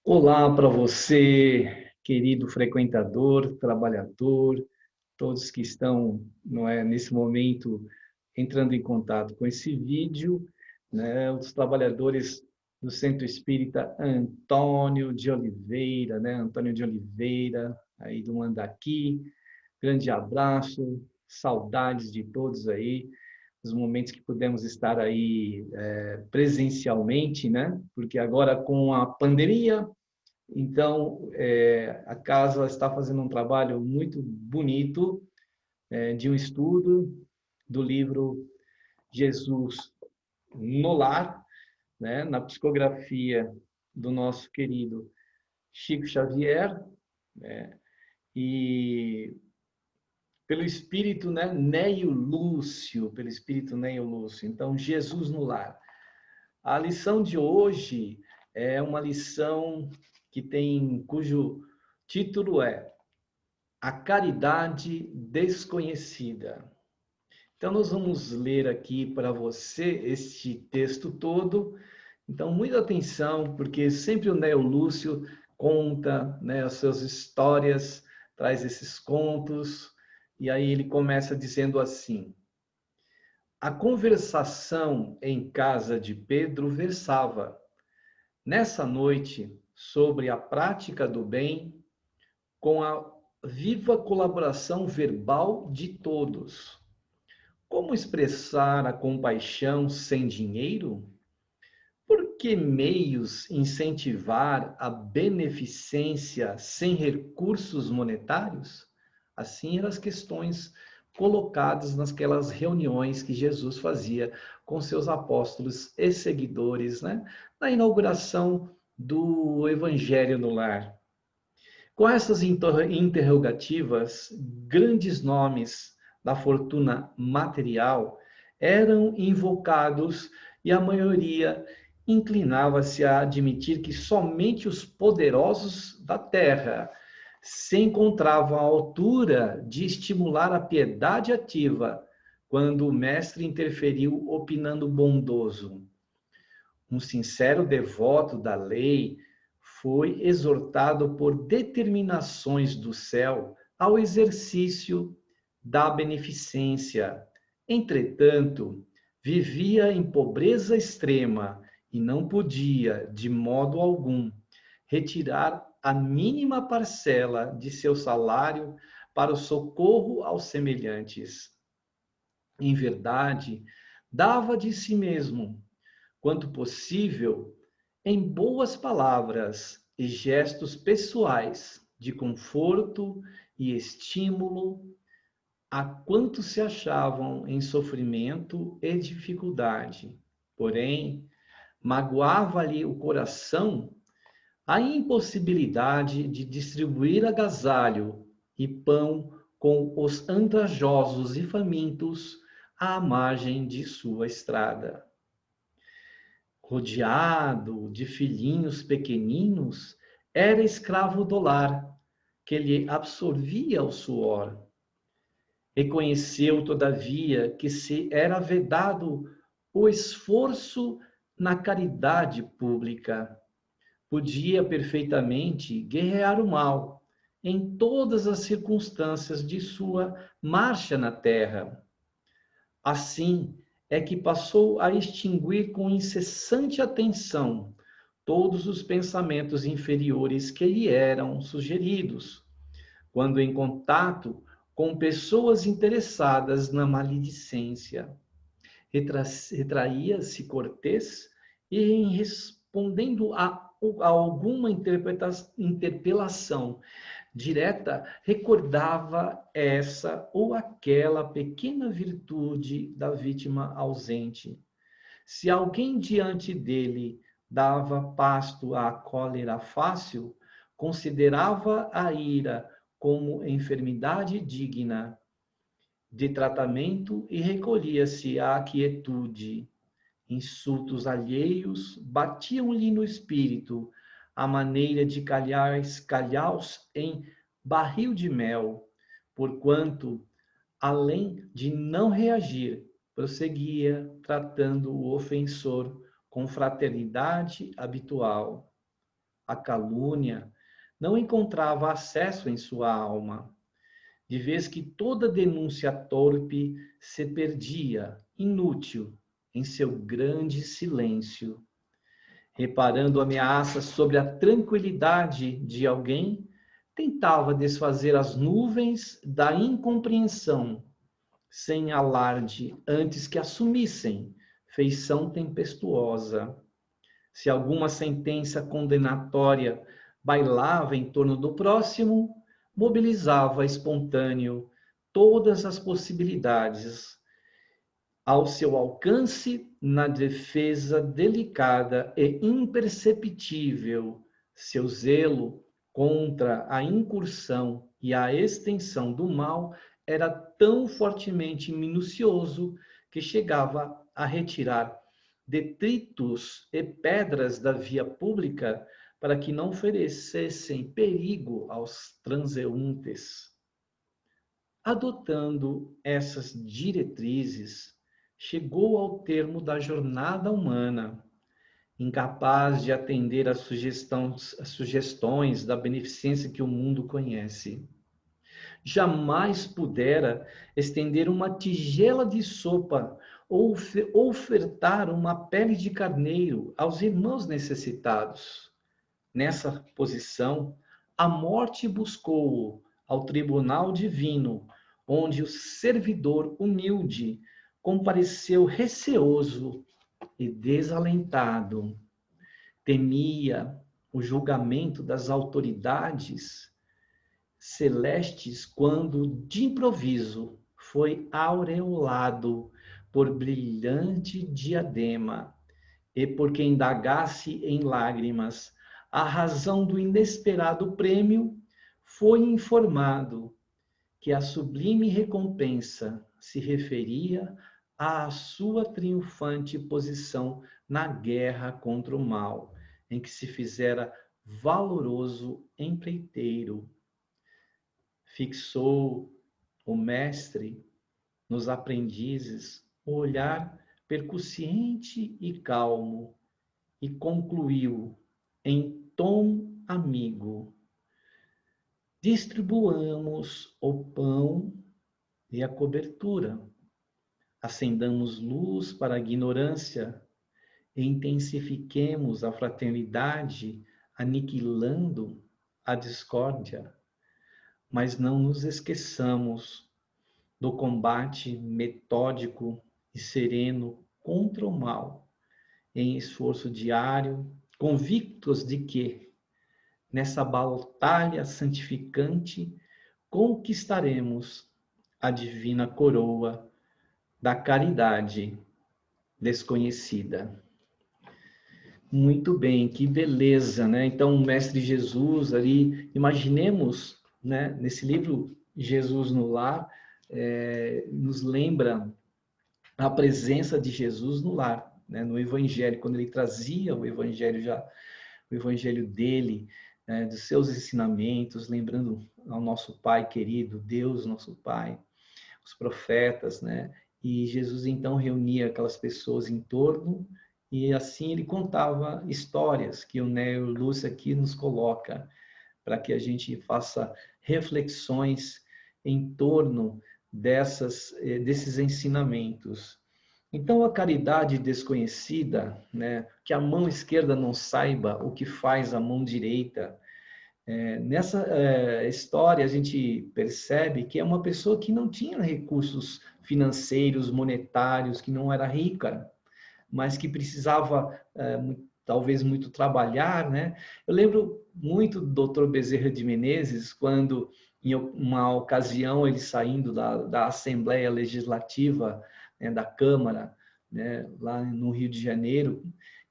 Olá para você, querido frequentador, trabalhador, todos que estão, não é, nesse momento entrando em contato com esse vídeo, né, os trabalhadores do Centro Espírita Antônio de Oliveira, né, Antônio de Oliveira, aí do Mandaqui, grande abraço, saudades de todos aí, os momentos que pudemos estar aí presencialmente, né, porque agora com a pandemia então, a casa está fazendo um trabalho muito bonito de um estudo do livro Jesus no Lar, né, na psicografia do nosso querido Chico Xavier, né, e pelo espírito, né, Neio Lúcio, pelo espírito Neio Lúcio. Então, Jesus no Lar. A lição de hoje é uma lição cujo título é A Caridade Desconhecida. Então, nós vamos ler aqui para você este texto todo. Então, muita atenção, porque sempre o Neo Lúcio conta, né, as suas histórias, traz esses contos, e aí ele começa dizendo assim: a conversação em casa de Pedro versava, nessa noite, sobre a prática do bem, com a viva colaboração verbal de todos. Como expressar a compaixão sem dinheiro? Por que meios incentivar a beneficência sem recursos monetários? Assim eram as questões colocadas naquelas reuniões que Jesus fazia com seus apóstolos e seguidores, né? Na inauguração do Evangelho no Lar. Com essas interrogativas, grandes nomes da fortuna material eram invocados e a maioria inclinava-se a admitir que somente os poderosos da terra se encontravam à altura de estimular a piedade ativa, quando o mestre interferiu opinando bondoso. Um sincero devoto da lei foi exortado por determinações do céu ao exercício da beneficência. Entretanto, vivia em pobreza extrema e não podia, de modo algum, retirar a mínima parcela de seu salário para o socorro aos semelhantes. Em verdade, dava de si mesmo, quanto possível, em boas palavras e gestos pessoais de conforto e estímulo a quantos se achavam em sofrimento e dificuldade. Porém, magoava-lhe o coração a impossibilidade de distribuir agasalho e pão com os andrajosos e famintos à margem de sua estrada. Rodeado de filhinhos pequeninos, era escravo do lar, que lhe absorvia o suor. Reconheceu, todavia, que se era vedado o esforço na caridade pública. Podia perfeitamente guerrear o mal em todas as circunstâncias de sua marcha na terra. Assim é que passou a extinguir com incessante atenção todos os pensamentos inferiores que lhe eram sugeridos, quando em contato com pessoas interessadas na maledicência. Retraía-se cortês e, em respondendo a alguma interpelação direta, recordava essa ou aquela pequena virtude da vítima ausente. Se alguém diante dele dava pasto à cólera fácil, considerava a ira como enfermidade digna de tratamento e recolhia-se à quietude. Insultos alheios batiam-lhe no espírito, à maneira de calhaus em barril de mel, porquanto, além de não reagir, prosseguia tratando o ofensor com fraternidade habitual. a calúnia, não encontrava acesso em sua alma, de vez que toda denúncia torpe se perdia, inútil, em seu grande silêncio. Reparando ameaças sobre a tranquilidade de alguém, tentava desfazer as nuvens da incompreensão, sem alarde, antes que assumissem feição tempestuosa. Se alguma sentença condenatória bailava em torno do próximo, mobilizava espontâneo todas as possibilidades ao seu alcance na defesa delicada e imperceptível. Seu zelo contra a incursão e a extensão do mal era tão fortemente minucioso que chegava a retirar detritos e pedras da via pública para que não oferecessem perigo aos transeuntes. Adotando essas diretrizes, chegou ao termo da jornada humana, incapaz de atender às sugestões da beneficência que o mundo conhece. Jamais pudera estender uma tigela de sopa ou ofertar uma pele de carneiro aos irmãos necessitados. Nessa posição, a morte buscou-o ao tribunal divino, onde o servidor humilde compareceu receoso e desalentado. Temia o julgamento das autoridades celestes quando, de improviso, foi aureolado por brilhante diadema, e por quem indagasse em lágrimas a razão do inesperado prêmio, foi informado que a sublime recompensa se referia à sua triunfante posição na guerra contra o mal, em que se fizera valoroso empreiteiro. Fixou o mestre nos aprendizes o olhar percussiente e calmo e concluiu em tom amigo: distribuamos o pão e a cobertura, acendamos luz para a ignorância e intensifiquemos a fraternidade, aniquilando a discórdia, mas não nos esqueçamos do combate metódico e sereno contra o mal, em esforço diário, convictos de que, nessa batalha santificante, conquistaremos a divina coroa da caridade desconhecida. Muito bem, que beleza, né? Então, o Mestre Jesus ali, imaginemos, né, nesse livro Jesus no Lar, nos lembra a presença de Jesus no lar, né? No Evangelho, quando ele trazia o Evangelho dele, né, dos seus ensinamentos, lembrando ao nosso Pai querido, Deus, nosso Pai, os profetas, né? E Jesus então reunia aquelas pessoas em torno e assim ele contava histórias que o Neo Lúcio aqui nos coloca para que a gente faça reflexões em torno desses ensinamentos. Então, a caridade desconhecida, né, que a mão esquerda não saiba o que faz a mão direita, nessa história a gente percebe que é uma pessoa que não tinha recursos financeiros, monetários, que não era rica, mas que precisava talvez muito trabalhar, né? Eu lembro muito do Dr. Bezerra de Menezes, quando em uma ocasião ele saindo da Assembleia Legislativa, né, da Câmara, né, lá no Rio de Janeiro,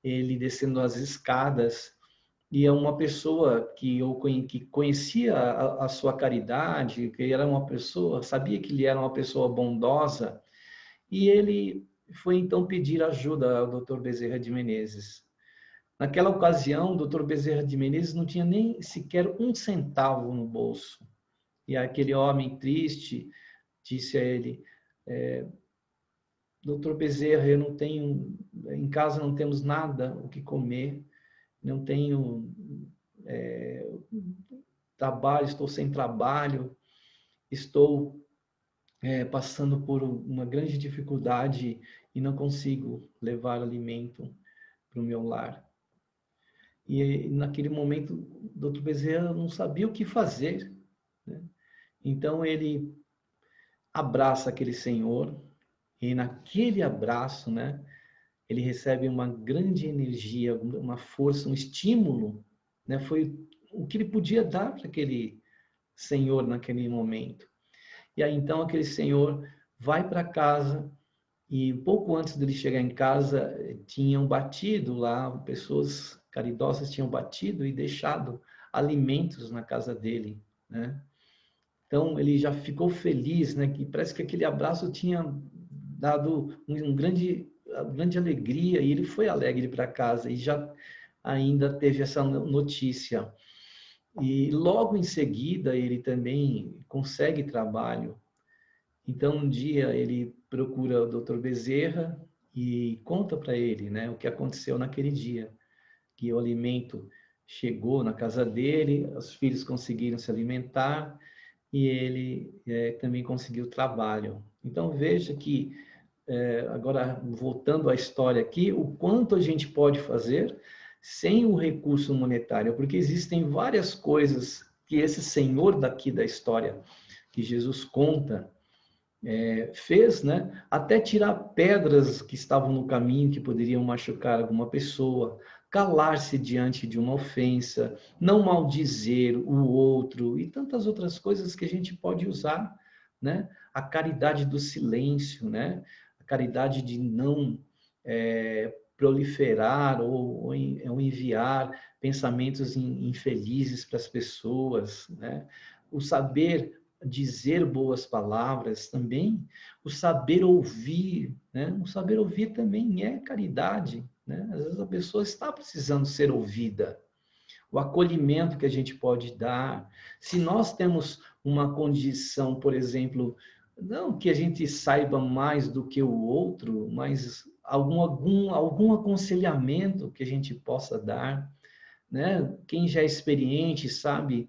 ele descendo as escadas e é uma pessoa que conhecia a sua caridade, que era uma pessoa, sabia que ele era uma pessoa bondosa, e ele foi então pedir ajuda ao Dr. Bezerra de Menezes. Naquela ocasião, o Dr. Bezerra de Menezes não tinha nem sequer um centavo no bolso. E aquele homem triste disse a ele: Dr. Bezerra, eu não tenho, em casa não temos nada o que comer, não tenho trabalho, estou sem trabalho, estou passando por uma grande dificuldade e não consigo levar alimento para o meu lar. E naquele momento, o Dr. Bezerra não sabia o que fazer, né? Então ele abraça aquele senhor e naquele abraço, né, ele recebe uma grande energia, uma força, um estímulo, né? Foi o que ele podia dar para aquele senhor naquele momento. E aí então aquele senhor vai para casa e pouco antes dele chegar em casa tinham batido lá, pessoas caridosas tinham batido e deixado alimentos na casa dele, né? Então ele já ficou feliz, né? Que parece que aquele abraço tinha dado uma grande alegria e ele foi alegre para casa e já ainda teve essa notícia. E logo em seguida ele também consegue trabalho. Então um dia ele procura o Dr. Bezerra e conta para ele, né, o que aconteceu naquele dia, que o alimento chegou na casa dele, os filhos conseguiram se alimentar e ele também conseguiu trabalho. Então veja que agora voltando à história aqui, o quanto a gente pode fazer sem o recurso monetário, porque existem várias coisas que esse Senhor daqui da história que Jesus conta fez, né? Até tirar pedras que estavam no caminho que poderiam machucar alguma pessoa, calar-se diante de uma ofensa, não maldizer o outro e tantas outras coisas que a gente pode usar, né? A caridade do silêncio, né? A caridade de não proliferar ou enviar pensamentos infelizes para as pessoas, né? O saber dizer boas palavras também, o saber ouvir, né? O saber ouvir também é caridade, né? Às vezes a pessoa está precisando ser ouvida. O acolhimento que a gente pode dar. Se nós temos uma condição, por exemplo, não que a gente saiba mais do que o outro, mas algum aconselhamento que a gente possa dar, né? Quem já é experiente sabe,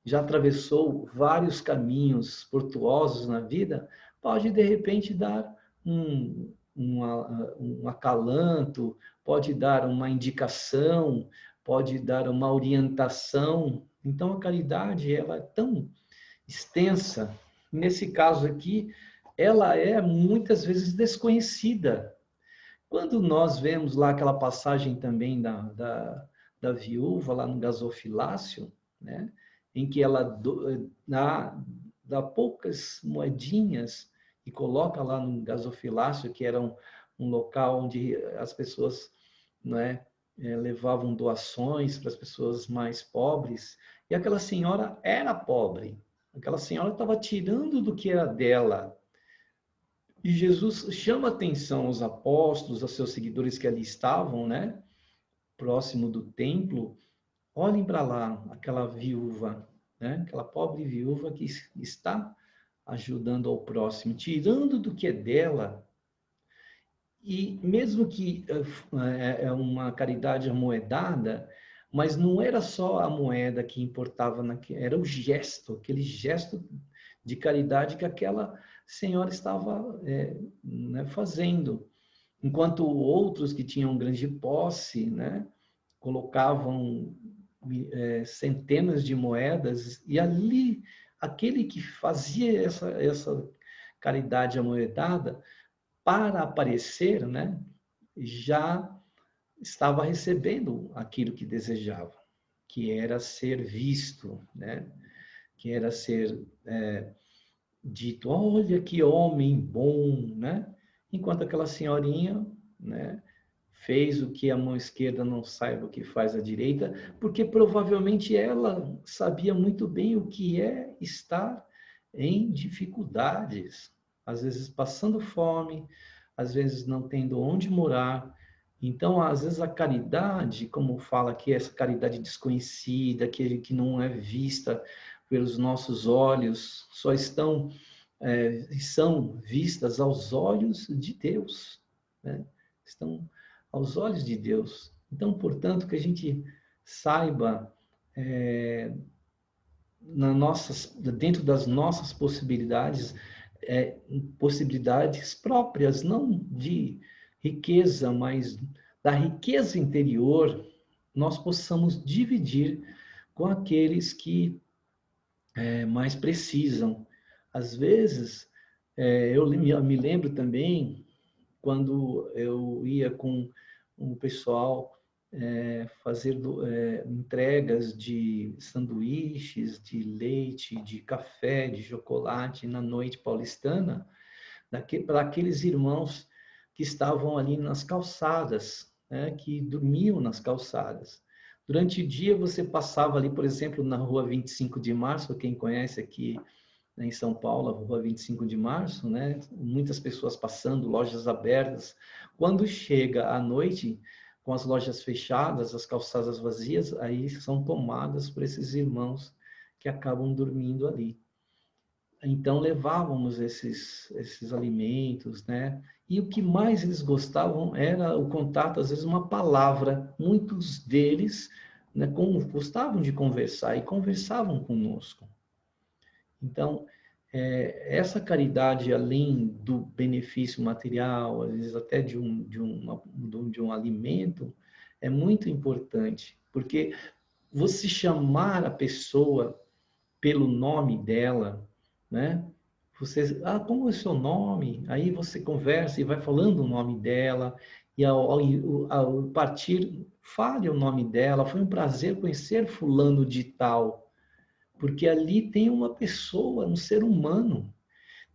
já atravessou vários caminhos tortuosos na vida, pode de repente dar um acalanto, pode dar uma indicação, pode dar uma orientação. Então a caridade ela é tão extensa. Nesse caso aqui, ela é muitas vezes desconhecida. Quando nós vemos lá aquela passagem também da viúva lá no gasofilácio, né? Em que ela dá poucas moedinhas e coloca lá no gasofilácio, que era um local onde as pessoas, né, levavam doações para as pessoas mais pobres, e aquela senhora era pobre, aquela senhora estava tirando do que era dela, e Jesus chama atenção aos apóstolos, aos seus seguidores que ali estavam, né, próximo do templo. Olhem para lá, aquela viúva, né, aquela pobre viúva que está ajudando ao próximo, tirando do que é dela. E mesmo que é uma caridade amoedada, mas não era só a moeda que importava, era o gesto, aquele gesto de caridade que aquela senhora estava né, fazendo. Enquanto outros que tinham grande posse, né, colocavam centenas de moedas, e ali, aquele que fazia essa caridade amoedada, para aparecer, né, já estava recebendo aquilo que desejava, que era ser visto, né, que era ser dito, olha que homem bom, né? Enquanto aquela senhorinha, né, fez o que a mão esquerda não saiba o que faz a direita, porque provavelmente ela sabia muito bem o que é estar em dificuldades, às vezes passando fome, às vezes não tendo onde morar. Então, às vezes a caridade, como fala aqui, essa caridade desconhecida, que não é vista pelos nossos olhos, só são vistas aos olhos de Deus, né? Estão aos olhos de Deus. Então, portanto, que a gente saiba dentro das nossas possibilidades, possibilidades próprias, não de riqueza, mas da riqueza interior, nós possamos dividir com aqueles que mais precisam. Às vezes, eu me lembro também quando eu ia com o pessoal fazer entregas de sanduíches, de leite, de café, de chocolate na noite paulistana, para aqueles irmãos que estavam ali nas calçadas, né, que dormiam nas calçadas. Durante o dia você passava ali, por exemplo, na rua 25 de Março, quem conhece aqui, né, em São Paulo, a rua 25 de Março, né? Muitas pessoas passando, lojas abertas. Quando chega à noite, com as lojas fechadas, as calçadas vazias, aí são tomadas por esses irmãos que acabam dormindo ali. Então levávamos esses alimentos, né? E o que mais eles gostavam era o contato, às vezes uma palavra. Muitos deles, né, gostavam de conversar e conversavam conosco. Então, essa caridade, além do benefício material, às vezes até de um alimento, é muito importante, porque você chamar a pessoa pelo nome dela, né? Você, como é o seu nome? Aí você conversa e vai falando o nome dela, e ao partir, fale o nome dela. Foi um prazer conhecer fulano de tal, porque ali tem uma pessoa, um ser humano,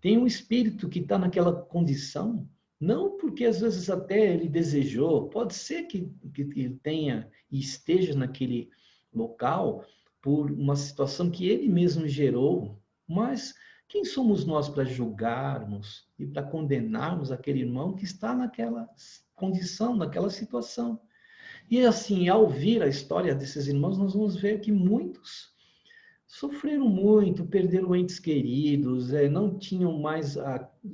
tem um espírito que está naquela condição, não porque às vezes até ele desejou, pode ser que ele tenha e esteja naquele local por uma situação que ele mesmo gerou, mas quem somos nós para julgarmos e para condenarmos aquele irmão que está naquela condição, naquela situação? E assim, ao ouvir a história desses irmãos, nós vamos ver que muitos sofreram muito, perderam entes queridos, não tinham mais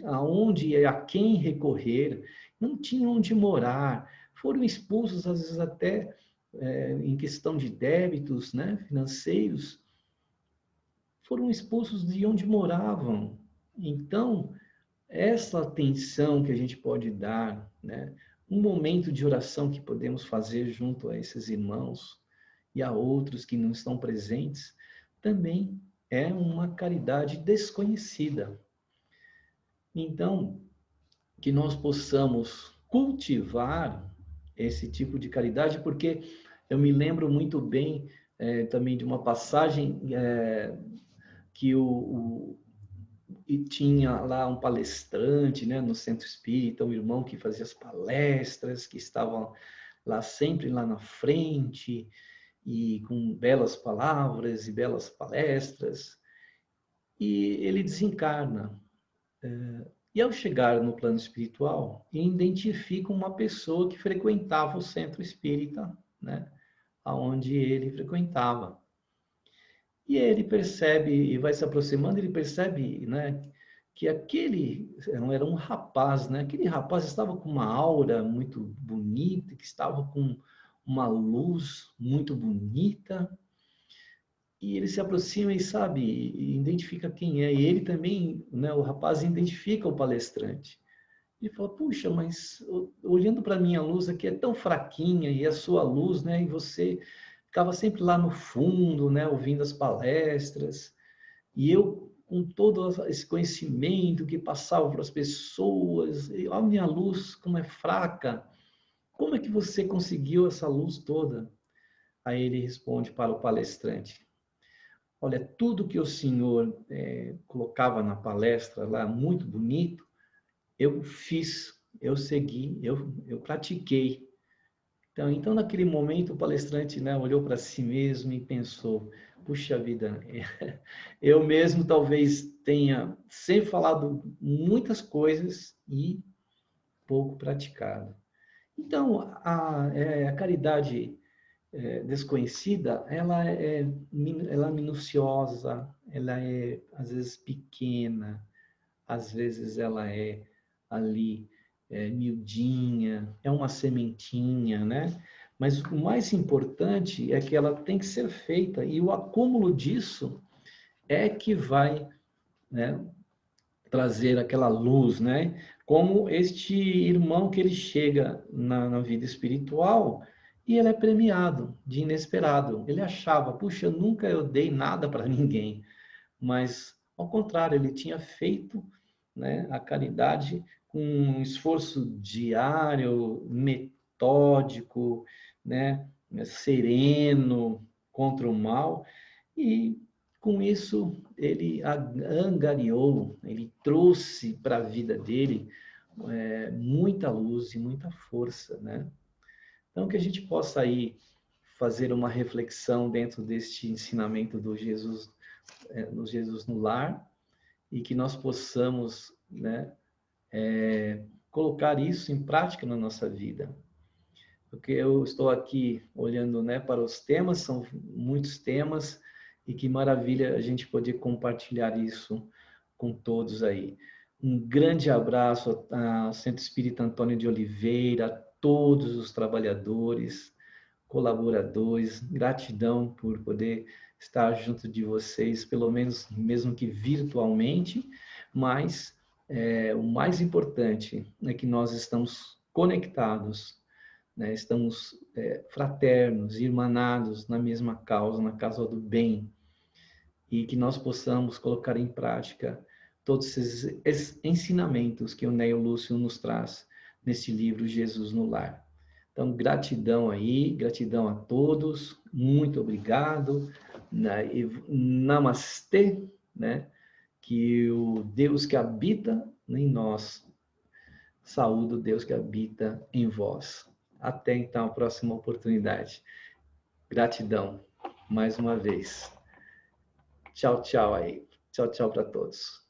aonde e a quem recorrer, não tinham onde morar, foram expulsos, às vezes até em questão de débitos, né, financeiros, foram expulsos de onde moravam. Então, essa atenção que a gente pode dar, né, um momento de oração que podemos fazer junto a esses irmãos e a outros que não estão presentes, também é uma caridade desconhecida. Então, que nós possamos cultivar esse tipo de caridade, porque eu me lembro muito bem também de uma passagem que e tinha lá um palestrante, né, no centro espírita, um irmão que fazia as palestras, que estava lá sempre lá na frente, e com belas palavras e belas palestras, e ele desencarna. E ao chegar no plano espiritual, identifica uma pessoa que frequentava o centro espírita, né, aonde ele frequentava. E ele percebe, e vai se aproximando, ele percebe, né, que aquele era um rapaz, né? Aquele rapaz estava com uma aura muito bonita, que estava com uma luz muito bonita, e ele se aproxima e sabe, e identifica quem é. E ele também, né, o rapaz identifica o palestrante. E fala, puxa, mas olhando para a minha luz aqui é tão fraquinha, e a sua luz, né, e você ficava sempre lá no fundo, né, ouvindo as palestras, e eu com todo esse conhecimento que passava para as pessoas, e a minha luz como é fraca, como é que você conseguiu essa luz toda? Aí ele responde para o palestrante, olha, tudo que o senhor colocava na palestra lá, muito bonito, eu fiz, eu segui, eu pratiquei. Então, naquele momento, o palestrante, né, olhou para si mesmo e pensou, puxa vida, eu mesmo talvez tenha sempre falado muitas coisas e pouco praticado. Então, a caridade desconhecida, ela é minuciosa, ela é, às vezes, pequena, às vezes ela é ali miudinha, é uma sementinha, né? Mas o mais importante é que ela tem que ser feita, e o acúmulo disso é que vai, né, trazer aquela luz, né? Como este irmão que ele chega na vida espiritual e ele é premiado de inesperado. Ele achava, puxa, nunca eu dei nada para ninguém, mas ao contrário, ele tinha feito, né, a caridade com um esforço diário, metódico, né, sereno contra o mal, e com isso ele angariou, ele trouxe para a vida dele muita luz e muita força, né? Então que a gente possa aí fazer uma reflexão dentro deste ensinamento do Jesus, no Jesus no lar, e que nós possamos, né, colocar isso em prática na nossa vida. Porque eu estou aqui olhando, né, para os temas, são muitos temas, e que maravilha a gente poder compartilhar isso com todos aí. Um grande abraço ao Centro Espírita Antônio de Oliveira, a todos os trabalhadores, colaboradores, gratidão por poder estar junto de vocês, pelo menos mesmo que virtualmente, mas o mais importante é que nós estamos conectados, né? Estamos fraternos, irmanados na mesma causa, na causa do bem, e que nós possamos colocar em prática todos esses ensinamentos que o Neo Lúcio nos traz nesse livro Jesus no Lar. Então, gratidão aí, gratidão a todos, muito obrigado, namastê, né? Que o Deus que habita em nós, saúde o Deus que habita em vós. Até então, a próxima oportunidade. Gratidão, mais uma vez. Tchau, tchau aí. Tchau, tchau para todos.